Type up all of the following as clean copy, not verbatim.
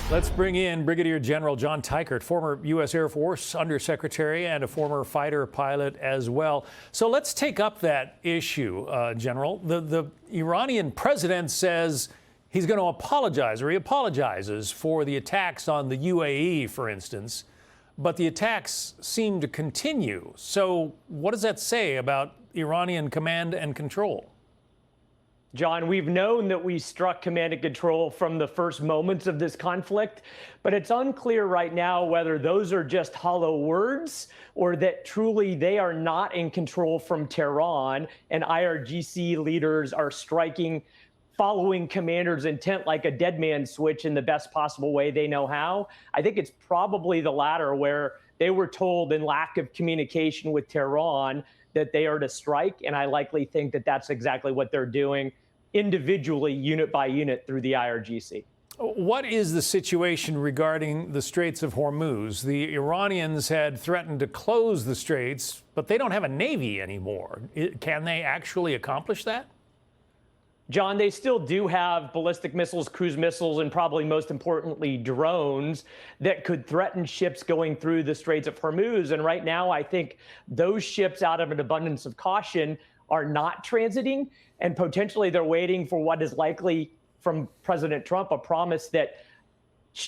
Let's bring in Brigadier General John Teichert, former U.S. Air Force Undersecretary and a former fighter pilot as well. So let's take up that issue, General. The Iranian president says he's going to apologize, or he apologizes for the attacks on the UAE, for instance. But the attacks seem to continue. So what does that say about Iranian command and control? John, we've known that we struck command and control from the first moments of this conflict, but it's unclear right now whether those are just hollow words or that truly they are not in control from Tehran and IRGC leaders are striking, following commander's intent like a dead man switch in the best possible way they know how. I think it's probably the latter, where they were told in lack of communication with Tehran that they are to strike, and I likely think that that's exactly what they're doing individually, unit by unit, through the IRGC. What is the situation regarding the Straits of Hormuz? The Iranians had threatened to close the Straits, but they don't have a navy anymore. Can they actually accomplish that? John, they still do have ballistic missiles, cruise missiles, and probably most importantly, drones that could threaten ships going through the Straits of Hormuz. And right now, I think those ships, out of an abundance of caution, are not transiting. And potentially they're waiting for what is likely from President Trump, a promise that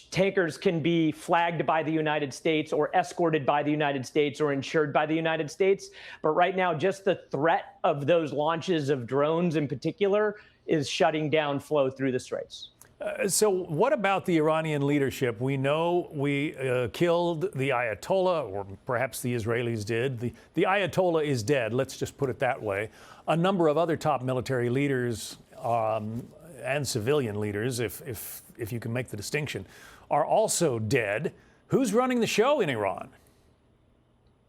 tankers can be flagged by the United States or escorted by the United States or insured by the United States. But right now, just the threat of those launches of drones in particular is shutting down flow through the Straits. So what about the Iranian leadership? We know we killed the Ayatollah, or perhaps the Israelis did. The Ayatollah is dead, let's just put it that way. A number of other top military leaders and civilian leaders, if you can make the distinction, are also dead. Who's running the show in Iran?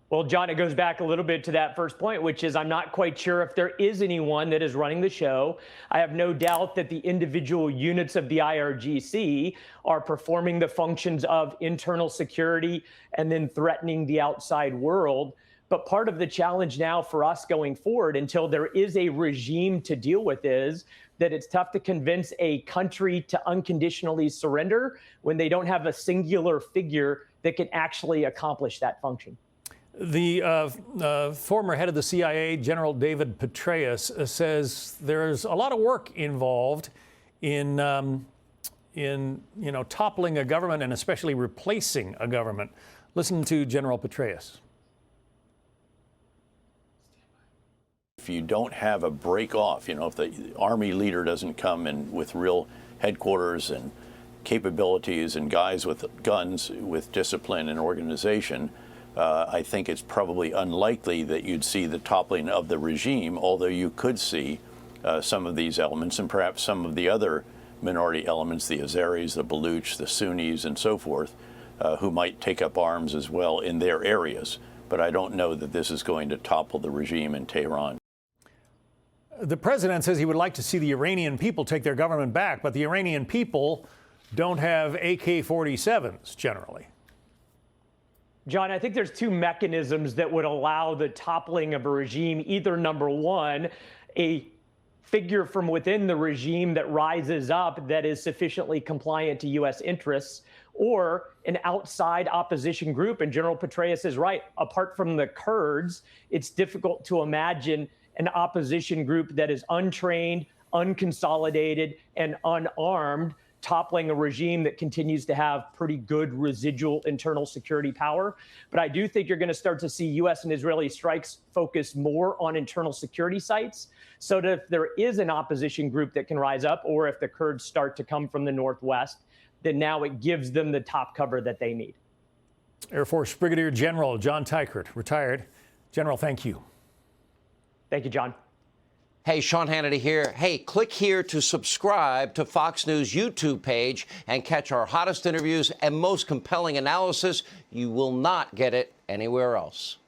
Well, John, it goes back a little bit to that first point, which is I'm not quite sure if there is anyone that is running the show. I have no doubt that the individual units of the IRGC are performing the functions of internal security and then threatening the outside world. But part of the challenge now for us going forward, until there is a regime to deal with, is that it's tough to convince a country to unconditionally surrender when they don't have a singular figure that can actually accomplish that function. The former head of the CIA, General David Petraeus, says there's a lot of work involved in toppling a government and especially replacing a government. Listen to General Petraeus. If you don't have a break off, if the Army leader doesn't come in with real headquarters and capabilities and guys with guns, with discipline and organization, I think it's probably unlikely that you'd see the toppling of the regime, although you could see some of these elements and perhaps some of the other minority elements, the Azeris, the Baluch, the Sunnis, and so forth, who might take up arms as well in their areas. But I don't know that this is going to topple the regime in Tehran. The president says he would like to see the Iranian people take their government back, but the Iranian people don't have AK-47s generally. John, I think there's two mechanisms that would allow the toppling of a regime. Either, number one, a figure from within the regime that rises up that is sufficiently compliant to U.S. interests, or an outside opposition group. And General Petraeus is right. Apart from the Kurds, it's difficult to imagine an opposition group that is untrained, unconsolidated, and unarmed, toppling a regime that continues to have pretty good residual internal security power. But I do think you're going to start to see U.S. and Israeli strikes focus more on internal security sites, so that if there is an opposition group that can rise up, or if the Kurds start to come from the northwest, then now it gives them the top cover that they need. Air Force Brigadier General John Teichert, retired. General, thank you. Thank you, John. Hey, Sean Hannity here. Hey, click here to subscribe to Fox News YouTube page and catch our hottest interviews and most compelling analysis. You will not get it anywhere else.